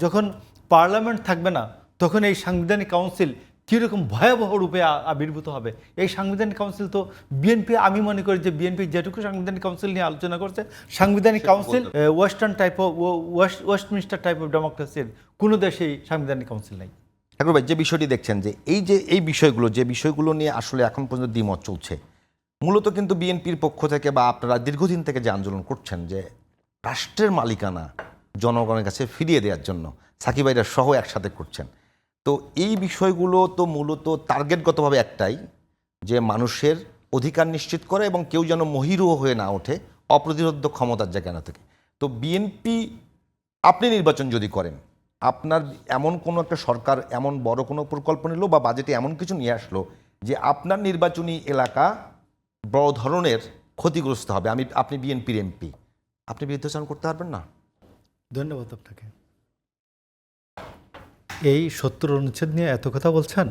যখন পার্লামেন্ট থাকবে না তখন এই সাংবিধানিক কাউন্সিল কীরকম ভয়াবহ রূপে আবির্ভূত হবে। এই সাংবিধানিক কাউন্সিল তো বিএনপি, আমি মনে করি যে বিএনপি যেটুকু সাংবিধানিক কাউন্সিল নিয়ে আলোচনা করছে, সাংবিধানিক council western type of Westminster type of ডেমোক্রেসির কোনো দেশেই সাংবিধানিক কাউন্সিল নেই। ঠাকুর ভাই, যে বিষয়টি দেখছেন যে এই বিষয়গুলো নিয়ে আসলে এখন পর্যন্ত দ্বিমত চলছে, মূলত কিন্তু বিএনপির পক্ষ থেকে বা আপনারা দীর্ঘদিন থেকে যে আন্দোলন করছেন যে রাষ্ট্রের মালিকানা জনগণের কাছে ফিরিয়ে দেওয়ার জন্য সাকিব ভাইরা সহ একসাথে করছেন, তো এই বিষয়গুলো তো মূলত টার্গেটগতভাবে একটাই, যে মানুষের অধিকার নিশ্চিত করে এবং কেউ যেন মহিরুহ হয়ে না ওঠে অপ্রতিরোধ্য ক্ষমতার জায়গা থেকে। তো বিএনপি, আপনি নির্বাচন যদি করেন, আপনার এমন কোনো একটা সরকার এমন বড় কোনো প্রকল্প নিল বা বাজেটে এমন কিছু নিয়ে আসলো যে আপনার নির্বাচনী এলাকা বড় ধরনের ক্ষতিগ্রস্ত হবে, আপনি বিএনপির এমপি, আপনি বিরুদ্ধাচরণ করতে পারবেন না? ধন্যবাদ আপনাকে। এই ৭০ অনুচ্ছেদ নিয়ে এত কথা বলছেন,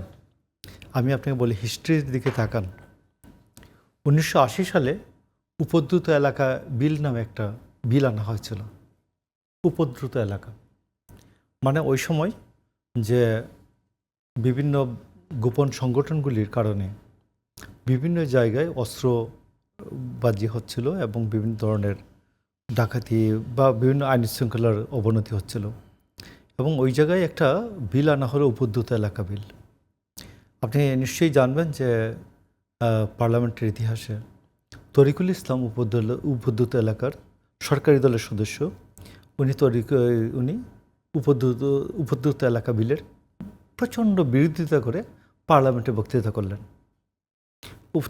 আমি আপনাকে বলি হিস্ট্রির দিকে তাকান। ১৯৮০ সালে উপদ্রুত এলাকা বিল নামে একটা বিল আনা হয়েছিল। উপদ্রুত এলাকা মানে ওই সময় যে বিভিন্ন গোপন সংগঠনগুলির কারণে বিভিন্ন জায়গায় অস্ত্রবাজি হচ্ছিল এবং বিভিন্ন ধরনের ডাকাতি বা বিভিন্ন আইন শৃঙ্খলার অবনতি হচ্ছিল, এবং ওই জায়গায় একটা বিল আনা হলো উপদ্রুত এলাকা বিল। আপনি নিশ্চয়ই জানবেন যে পার্লামেন্টের ইতিহাসে তরিকুল ইসলাম উপদ্রুত এলাকার সরকারি দলের সদস্য, উনি উপদ্রুত এলাকা বিলের প্রচণ্ড বিরোধিতা করে পার্লামেন্টে বক্তৃতা করলেন।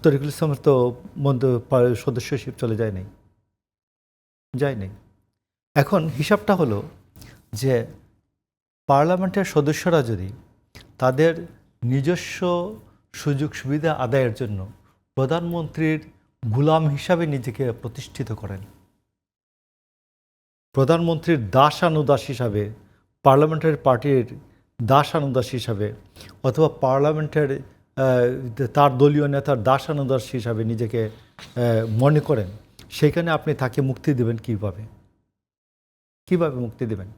তরিকুল ইসলামের তো সদস্যশিপ চলে যায় নাই। এখন হিসাবটা হলো যে পার্লামেন্টের সদস্যরা যদি তাদের নিজস্ব সুযোগ সুবিধা আদায়ের জন্য প্রধানমন্ত্রীর গোলাম হিসাবে নিজেকে প্রতিষ্ঠিত করেন, প্রধানমন্ত্রীর দাসানুদাস হিসাবে, পার্লামেন্টারি পার্টির দাসানুদাস হিসাবে, অথবা পার্লামেন্টের তার দলীয় নেতার দাসানুদাস হিসাবে নিজেকে মনে করেন, সেখানে আপনি তাকে মুক্তি দেবেন কিভাবে মুক্তি দেবেন?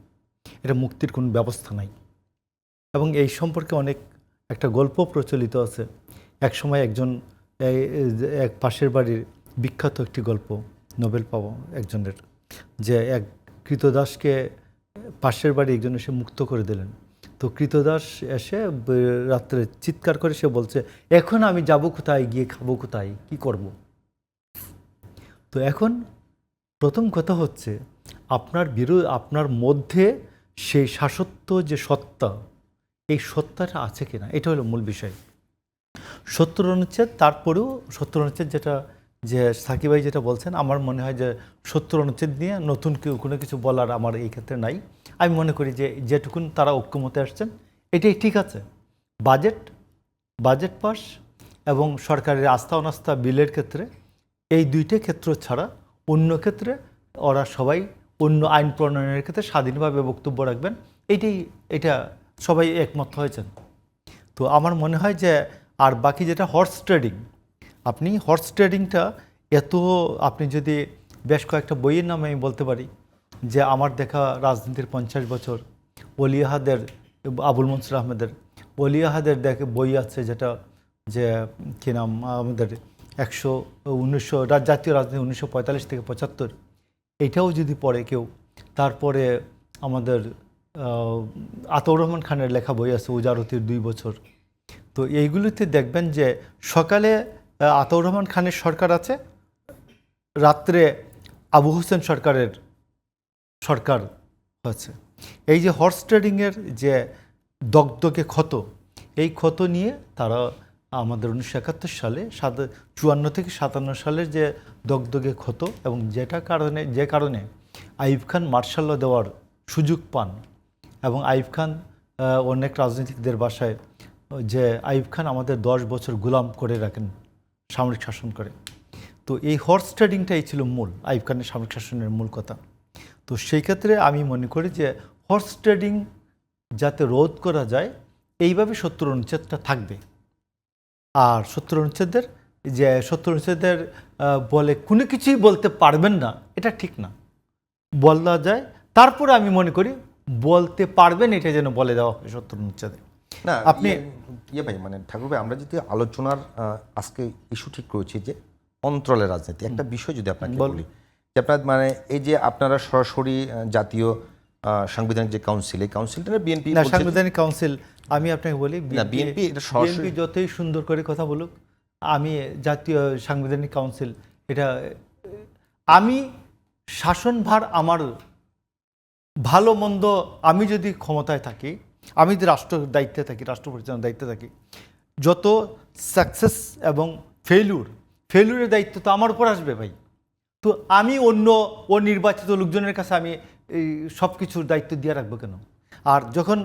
এটা মুক্তির কোনো ব্যবস্থা নাই। এবং এই সম্পর্কে অনেক একটা গল্প প্রচলিত আছে। এক সময় এক পাশের বাড়ির বিখ্যাত একটি গল্প, নোবেল পাওয়া একজনের, যে এক কৃতদাসকে পাশের বাড়ি একজন এসে মুক্ত করে দিলেন। তো কৃতদাস এসে রাত্রে চিৎকার করে সে বলছে, এখন আমি যাব কোথায়, গিয়ে খাবো কোথায়, কি করব? তো এখন প্রথম কথা হচ্ছে আপনার মধ্যে সেই শাসত্ব যে সত্তা, এই সত্তাটা আছে কিনা, এটা হলো মূল বিষয়। ৭০ অনুচ্ছেদ, তারপরেও ৭০ অনুচ্ছেদ যে সাকিব ভাই যেটা বলছেন, আমার মনে হয় যে ৭০ অনুচ্ছেদ নিয়ে নতুন কোনো কিছু বলার আমার এই ক্ষেত্রে নাই। আমি মনে করি যে যেটুকুন তারা ঐক্যমতে আসছেন এটাই ঠিক আছে। বাজেট পাস এবং সরকারের আস্থা অনাস্থা বিলের ক্ষেত্রে, এই দুইটা ক্ষেত্র ছাড়া অন্য ক্ষেত্রে ওরা সবাই অন্য আইন প্রণয়নের ক্ষেত্রে স্বাধীনভাবে বক্তব্য রাখবেন, এটা সবাই একমত হয়েছেন। তো আমার মনে হয় যে আর বাকি যেটা হর্স ট্রেডিং, আপনি হর্স ট্রেডিংটা আপনি যদি বেশ কয়েকটা বইয়ের নামে আমি বলতে পারি, যে আমার দেখা রাজনীতির 50 বছর, ওলি আহাদের, আবুল মনসুর আহমেদের ওলি আহাদের বই আছে, যেটা যে কী নাম, আমাদের 1900 জাতীয় রাজনীতি 1945 থেকে 75, এইটাও যদি পড়ে কেউ। তারপরে আমাদের আতাউর রহমান খানের লেখা বই আছে উজারতির 2 বছর। তো এইগুলিতে দেখবেন যে সকালে আতাউর রহমান খানের সরকার আছে, রাত্রে আবু হোসেন সরকারের সরকার আছে। এই যে হর্স ট্রেডিংয়ের যে দগদগে ক্ষত, এই ক্ষত নিয়ে তারা আমাদের 1971 সালে 54 থেকে 57 সালের যে দগদগে ক্ষত, এবং যে কারণে আইয়ুব খান মার্শাল ল দেওয়ার সুযোগ পান, এবং আইয়ুব খান অনেক রাজনীতিকদের বাসায়, যে আইয়ুব খান আমাদের 10 বছর গোলাম করে রাখেন, সামরিক শাসন করে। তো এই হর্স ট্রেডিংটাই ছিল মূল আইয়ুব খানের সামরিক শাসনের মূল কথা। তো সেই ক্ষেত্রে আমি মনে করি যে হর্স ট্রেডিং যাতে রোধ করা যায়, এইভাবে ৭০ অনুচ্ছেদটা থাকবে। আর ৭০ অনুচ্ছেদের বলে কোনো কিছুই বলতে পারবেন না, এটা ঠিক না, বলা যায়। তারপরে আমি মনে করি বলতে পারবেন এটা যেন বলে দেওয়া হয় সত্তর অনুচ্ছেদে। না আপনি ভাই মানে ঠাকুর ভাই আমরা যদি আলোচনার আজকে ইস্যু ঠিক করেছি যে অন্তরালের রাজনীতি, একটা বিষয় যদি আপনাকে বলি যে আপনার মানে এই যে আপনারা সরাসরি জাতীয় সাংবিধানিক যে কাউন্সিল, এই কাউন্সিলটা বিএনপি না, সাংবিধানিক কাউন্সিল আমি আপনাকে বলি, বিএনপি এটা সরাসরি বিএনপি যতই সুন্দর করে কথা বলুক, আমি জাতীয় সাংবিধানিক কাউন্সিল এটা আমি শাসনভার আমার ভালো মন্দ, আমি যদি ক্ষমতায় থাকি, আমি যদি রাষ্ট্রের দায়িত্বে থাকি, রাষ্ট্র পরিচালনার দায়িত্বে থাকি, যত সাকসেস এবং ফেলুরের দায়িত্ব তো আমার উপর আসবে ভাই। তো আমি অন্য নির্বাচিত লোকজনের কাছে আমি এই সব কিছুর দায়িত্ব দিয়ে রাখবো কেন? আর যখন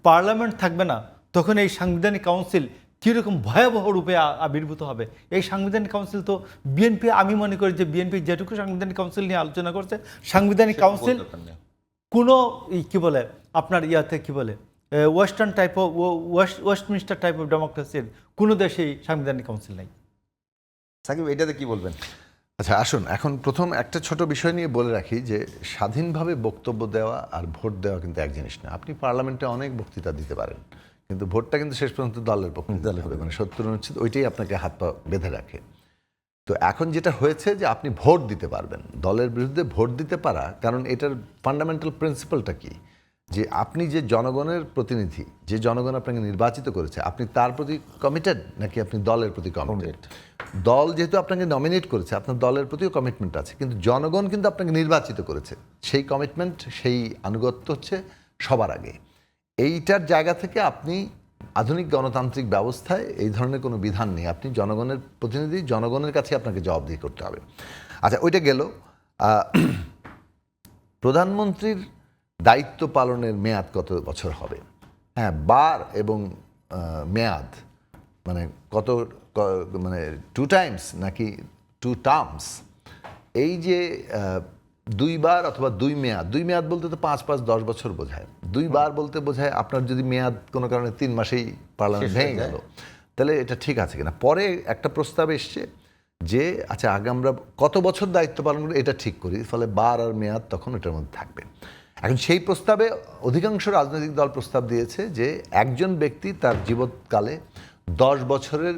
পার্লামেন্ট থাকবে না, তখন এই সাংবিধানিক কাউন্সিল কীরকম ভয়াবহ রূপে আবির্ভূত হবে। এই সাংবিধানিক কাউন্সিল তো বিএনপি, আমি মনে করি যে বিএনপি যেটুকু সাংবিধানিক কাউন্সিল নিয়ে আলোচনা করছে, সাংবিধানিক কাউন্সিল কোনো কী বলে আপনার ইয়াতে কী বলে western type of Westminster type of ডেমোক্রেসির কোনো দেশেই সাংবিধানিক কাউন্সিল নাই। সাকিব এটাতে কি বলবেন? আচ্ছা আসুন, এখন প্রথম একটা ছোট বিষয় নিয়ে বলে রাখি যে স্বাধীনভাবে বক্তব্য দেওয়া আর ভোট দেওয়া কিন্তু এক জিনিস না। আপনি পার্লামেন্টে অনেক বক্তৃতা দিতে পারেন, কিন্তু ভোটটা কিন্তু শেষ পর্যন্ত দলের পক্ষে দিতে হবে, মানে ৭০ অনুচ্ছেদ ওইটাই আপনাকে হাত পা বেঁধে রাখে। তো এখন যেটা হয়েছে যে আপনি ভোট দিতে পারবেন, দলের বিরুদ্ধে ভোট দিতে পারা, কারণ এটার ফান্ডামেন্টাল প্রিন্সিপালটা কি, যে আপনি যে জনগণের প্রতিনিধি, যে জনগণ আপনাকে নির্বাচিত করেছে, আপনি তার প্রতি কমিটেড নাকি আপনি দলের প্রতি কমিটেড? দল যেহেতু আপনাকে নমিনেট করেছে, আপনার দলের প্রতিও কমিটমেন্ট আছে, কিন্তু জনগণ কিন্তু আপনাকে নির্বাচিত করেছে, সেই কমিটমেন্ট, সেই আনুগত্য হচ্ছে সবার আগে। এইটার জায়গা থেকে আপনি আধুনিক গণতান্ত্রিক ব্যবস্থায় এই ধরনের কোনো বিধান নেই। আপনি জনগণের প্রতিনিধি, জনগণের কাছে আপনাকে জবাবদিহি করতে হবে। আচ্ছা, ওইটা গেল। প্রধানমন্ত্রীর দায়িত্ব পালনের মেয়াদ কত বছর হবে? হ্যাঁ, বার এবং মেয়াদ মানে কত, মানে 2 টাইমস নাকি 2 টার্মস? এই যে 2 বার অথবা 2 মেয়াদ, 2 মেয়াদ বলতে তো 5 10 বছর বোঝায়, 2 বার বলতে বোঝায় আপনার যদি মেয়াদ কোনো কারণে 3 মাসেই পার্লামেন্ট ভেঙে গেল, তাহলে এটা ঠিক আছে কিনা। পরে একটা প্রস্তাব এসছে যে আচ্ছা আগে আমরা কত বছর দায়িত্ব পালন করি এটা ঠিক করি, ফলে বার আর মেয়াদ তখন এটার মধ্যে থাকবে। এখন সেই প্রস্তাবে অধিকাংশ রাজনৈতিক দল প্রস্তাব দিয়েছে যে একজন ব্যক্তি তার জীবৎকালে 10 বছরের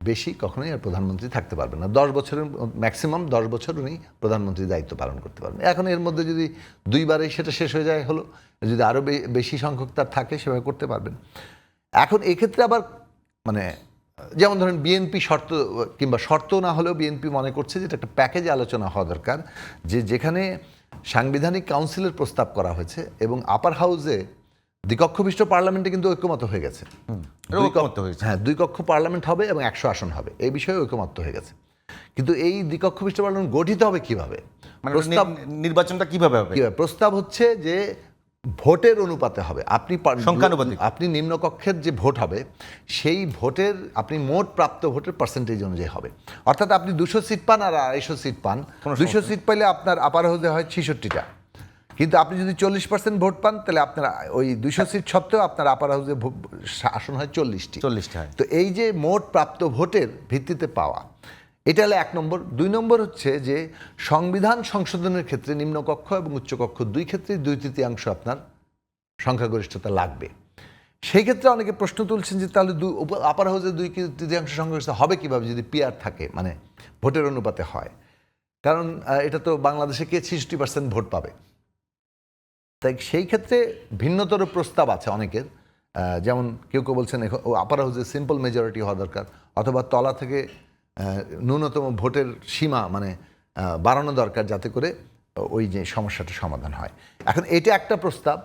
বেশি কখনোই আর প্রধানমন্ত্রী থাকতে পারবেন না। 10 বছরের ম্যাক্সিমাম 10 বছর উনি প্রধানমন্ত্রীর দায়িত্ব পালন করতে পারবেন। এখন এর মধ্যে যদি 2 বারেই সেটা শেষ হয়ে যায় হলো, যদি আরও বেশি সংখ্যক তার থাকে সেভাবে করতে পারবেন। এখন এক্ষেত্রে আবার মানে যেমন ধরেন বিএনপি শর্ত না হলেও বিএনপি মনে করছে যে এটা একটা প্যাকেজে আলোচনা হওয়া দরকার, যে যেখানে সাংবিধানিক কাউন্সিলের প্রস্তাব করা হয়েছে এবং আপার হাউসে দ্বিকক্ষ বিশিষ্ট পার্লামেন্টে কিন্তু ঐক্যমত হয়ে গেছে। হ্যাঁ, 2 কক্ষ পার্লামেন্ট হবে এবং 100 আসন হবে, এই বিষয়ে ঐক্যমত হয়ে গেছে। কিন্তু এই দ্বিকক্ষ বিশিষ্ট পার্লামেন্ট গঠিত হবে কিভাবে, প্রস্তাব নির্বাচনটা কিভাবে হবে? প্রস্তাব হচ্ছে যে ভোটের অনুপাতে হবে। সংখ্যানুপাতিক। আপনি নিম্নকক্ষের যে ভোট হবে সেই ভোটের আপনি মোট প্রাপ্ত ভোটের পার্সেন্টেজ অনুযায়ী হবে। অর্থাৎ আপনি 200 সিট পান আর 250 সিট পান, 200 সিট পাইলে আপনার আপার হাউসে হয় 66টা, কিন্তু আপনি যদি 40% ভোট পান তাহলে আপনার ওই 200 সিট সত্ত্বেও আপনার আপার হাউসে আসন হয় 40টি। হয়। তো এই যে মোট প্রাপ্ত ভোটের ভিত্তিতে পাওয়া, এটা হলো 1 নম্বর। 2 নম্বর হচ্ছে যে সংবিধান সংশোধনের ক্ষেত্রে নিম্নকক্ষ এবং উচ্চকক্ষ 2 ক্ষেত্রেই 2/3 আপনার সংখ্যাগরিষ্ঠতা লাগবে। সেই ক্ষেত্রে অনেকে প্রশ্ন তুলছেন যে তাহলে আপার হাউসে 2/3 সংখ্যাগরিষ্ঠতা হবে কিভাবে যদি পিআর থাকে, মানে ভোটের অনুপাতে হয়। কারণ এটা তো বাংলাদেশে কে 66% ভোট পাবে। তাই সেই ক্ষেত্রে ভিন্নতর প্রস্তাব আছে অনেকের, যেমন কেউ বলছেন আপার হাউসে সিম্পল মেজরিটি হওয়া দরকার, অথবা তলা থেকে ন্যূনতম ভোটের সীমা মানে বাড়ানো দরকার, যাতে করে ওই যে সমস্যাটা সমাধান হয়। এখন এটা একটা প্রস্তাব।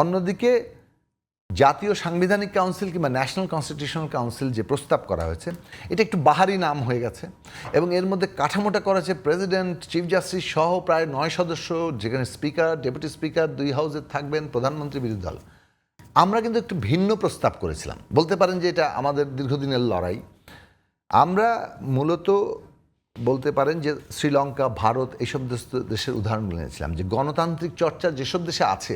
অন্যদিকে জাতীয় সাংবিধানিক কাউন্সিল কিংবা ন্যাশনাল কনস্টিটিউশনাল কাউন্সিল যে প্রস্তাব করা হয়েছে, এটা একটু বাহারি নাম হয়ে গেছে এবং এর মধ্যে কাঠামোটা করা হয়েছে প্রেসিডেন্ট, চিফ জাস্টিস সহ প্রায় 9 সদস্য, যেখানে স্পিকার, ডেপুটি স্পিকার 2 হাউসে থাকবেন, প্রধানমন্ত্রী, বিরোধী দল। আমরা কিন্তু একটু ভিন্ন প্রস্তাব করেছিলাম, বলতে পারেন যে এটা আমাদের দীর্ঘদিনের লড়াই। আমরা মূলত বলতে পারেন যে শ্রীলঙ্কা, ভারত এইসব দেশের উদাহরণগুলো নিয়েছিলাম, যে গণতান্ত্রিক চর্চা যেসব দেশে আছে।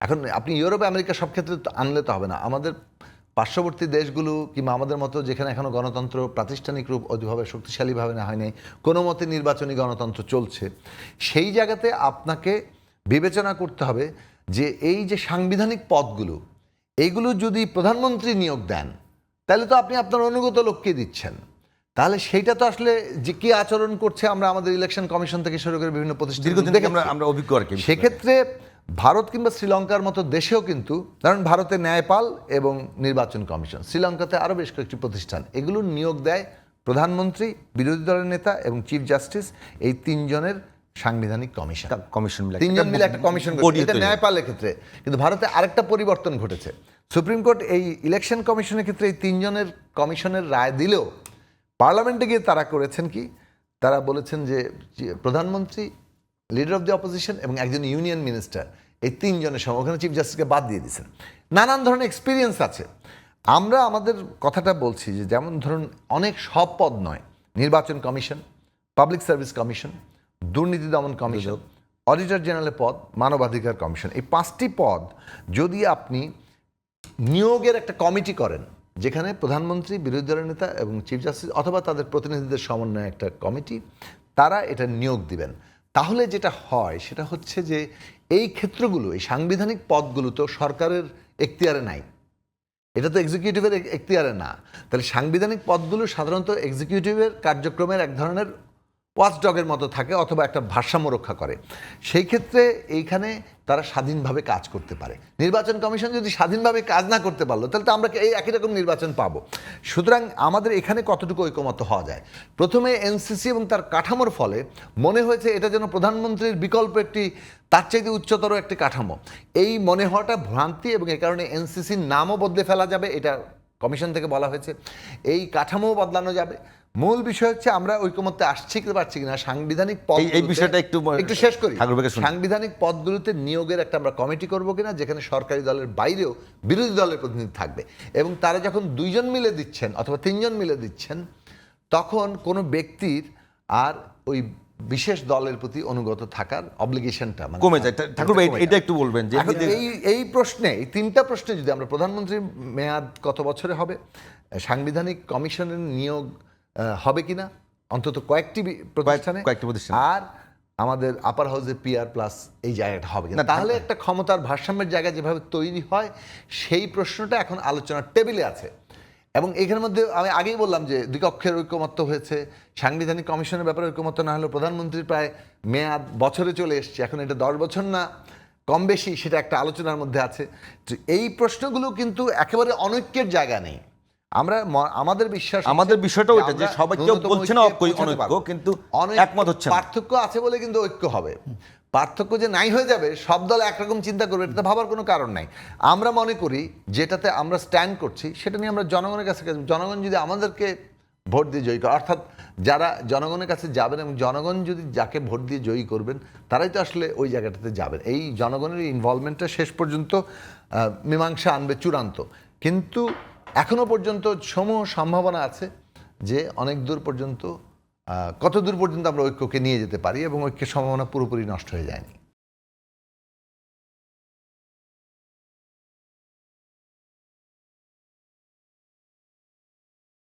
এখন আপনি ইউরোপ, আমেরিকা সব ক্ষেত্রে আনলে তো হবে না, আমাদের পার্শ্ববর্তী দেশগুলো কিংবা আমাদের মতো যেখানে এখনও গণতন্ত্র প্রাতিষ্ঠানিক রূপ ওইভাবে শক্তিশালীভাবে না হয় নাই, কোনো মতে নির্বাচনী গণতন্ত্র চলছে, সেই জায়গাতে আপনাকে বিবেচনা করতে হবে যে এই যে সাংবিধানিক পদগুলো, এইগুলো যদি প্রধানমন্ত্রী নিয়োগ দেন তাহলে তো আপনি আপনার অনুগত লোককে দিচ্ছেন। তাহলে সেইটা তো আসলে যে কি আচরণ করছে আমরা আমাদের ইলেকশন কমিশন থেকে শুরু করে বিভিন্ন প্রতিষ্ঠান দীর্ঘদিন থেকে আমরা অভিজ্ঞ আর কি। সেক্ষেত্রে ভারত কিংবা শ্রীলঙ্কার মতো দেশেও কিন্তু, কারণ ভারতে ন্যায়পাল এবং নির্বাচন কমিশন, শ্রীলঙ্কাতে আরও বেশ কয়েকটি প্রতিষ্ঠান, এগুলো নিয়োগ দেয় প্রধানমন্ত্রী, বিরোধী দলের নেতা এবং চিফ জাস্টিস, এই তিনজনের সাংবিধানিক কমিশন, তিনজন মিলে একটা কমিশন গঠন। এটা ন্যায়পালের ক্ষেত্রে। কিন্তু ভারতে আরেকটা পরিবর্তন ঘটেছে। সুপ্রিম কোর্ট এই ইলেকশন কমিশনের ক্ষেত্রে এই তিনজনের কমিশনের রায় দিলেও পার্লামেন্টে গিয়ে তারা করেছেন কি, তারা বলেছেন যে প্রধানমন্ত্রী, লিডার অফ দি অপোজিশন এবং একজন ইউনিয়ন মিনিস্টার, এই তিনজনের সময় ওখানে চিফ জাস্টিসকে বাদ দিয়ে দিয়েছেন। নানান ধরনের এক্সপিরিয়েন্স আছে। আমরা আমাদের কথাটা বলছি যে যেমন ধরুন অনেক সব পদ নয়, নির্বাচন কমিশন, পাবলিক সার্ভিস কমিশন, দুর্নীতি দমন কমিশন, অডিটর জেনারেলের পদ, মানবাধিকার কমিশন, এই 5টি পদ যদি আপনি নিয়োগের একটা কমিটি করেন, যেখানে প্রধানমন্ত্রী, বিরোধী দলের নেতা এবং চিফ জাস্টিস অথবা তাদের প্রতিনিধিদের সমন্বয়ে একটা কমিটি, তারা এটা নিয়োগ দিবেন, তাহলে যেটা হয় সেটা হচ্ছে যে এই ক্ষেত্রগুলো, এই সাংবিধানিক পদগুলো তো সরকারের এখতিয়ারে নাই, এটা তো এক্সিকিউটিভের এখতিয়ারে না। তাহলে সাংবিধানিক পদগুলো সাধারণত এক্সিকিউটিভের কার্যক্রমের এক ধরনের ওয়াচডগের মতো থাকে অথবা একটা ভারসাম্য রক্ষা করে। সেই ক্ষেত্রে এইখানে তারা স্বাধীনভাবে কাজ করতে পারে। নির্বাচন কমিশন যদি স্বাধীনভাবে কাজ না করতে পারলো তাহলে তো আমরা এই একই রকম নির্বাচন পাবো। সুতরাং আমাদের এখানে কতটুকু ঐকমত্য হওয়া যায়, প্রথমে এনসিসি এবং তার কাঠামোর ফলে মনে হয়েছে এটা যেন প্রধানমন্ত্রীর বিকল্প একটি, তার চাইতে উচ্চতর একটি কাঠামো, এই মনে হওয়াটা ভ্রান্তি এবং এই কারণে এনসিসির নামও বদলে ফেলা যাবে, এটা কমিশন থেকে বলা হয়েছে, এই কাঠামোও বদলানো যাবে। মূল বিষয় হচ্ছে আমরা ঐকমত্যে আসছি কি পারছি কিনা সাংবিধানিক পদ, এই বিষয়টা একটু শেষ করি। সাংবিধানিক পদগুলোতে নিয়োগের একটা আমরা কমিটি করবো কিনা, যেখানে সরকারি দলের বাইরেও বিরোধী দলের প্রতিনিধি থাকবে, এবং তারা যখন 2জন মিলে দিচ্ছেন অথবা 3জন মিলে দিচ্ছেন, তখন কোনো ব্যক্তির আর ওই বিশেষ দলের প্রতি অনুগত থাকার অব্লিগেশনটা কমে যায়। ঠাকুর ভাই এটা একটু বলবেন যে এই প্রশ্নে, এই 3টা প্রশ্নে যদি আমরা প্রধানমন্ত্রীর মেয়াদ কত বছরে হবে, সাংবিধানিক কমিশনের নিয়োগ হবে কিনা অন্তত কয়েকটি প্রতিষ্ঠানে, আর আমাদের আপার হাউসে পিআর প্লাস এই জায়গাটা হবে কিনা, তাহলে একটা ক্ষমতার ভারসাম্যের জায়গা যেভাবে তৈরি হয় সেই প্রশ্নটা এখন আলোচনার টেবিলে আছে। এবং এখানের মধ্যে আমি আগেই বললাম যে দ্বিকক্ষের ঐকমত্য হয়েছে, সাংবিধানিক কমিশনের ব্যাপারে ঐকমত্য না হলেও প্রধানমন্ত্রীর প্রায় মেয়াদ বছরে চলে এসছে, এখন এটা 10 বছর না কম বেশি সেটা একটা আলোচনার মধ্যে আছে। তো এই প্রশ্নগুলো কিন্তু একেবারে অনৈক্যের জায়গা নেই। আমরা আমাদের বিশ্বাস, আমাদের বিষয়টা ওইটা যে সবাই কেউ বলছে না অনৈক্য, কিন্তু একমত হচ্ছে না। পার্থক্য আছে বলে কিন্তু ঐক্য হবে। পার্থক্য যে নাই হয়ে যাবে, সব দল একরকম চিন্তা করবে, এটা ভাবার কোনো কারণ নাই। আমরা মনে করি যেটাতে আমরা স্ট্যান্ড করছি সেটা নিয়ে আমরা জনগণের কাছে, জনগণ যদি আমাদেরকে ভোট দিয়ে জয়ী করে, অর্থাৎ যারা জনগণের কাছে যাবেন এবং জনগণ যদি যাকে ভোট দিয়ে জয়ী করবেন তারাই তো আসলে ওই জায়গাটাতে যাবেন। এই জনগণের ইনভলভমেন্টটা শেষ পর্যন্ত মীমাংসা আনবে চূড়ান্ত। কিন্তু এখনো পর্যন্ত সমূহ সম্ভাবনা আছে যে অনেক দূর পর্যন্ত, কত দূর পর্যন্ত আমরা ঐক্যকে নিয়ে যেতে পারি এবং ঐক্যের সম্ভাবনা পুরোপুরি নষ্ট হয়ে যায়নি।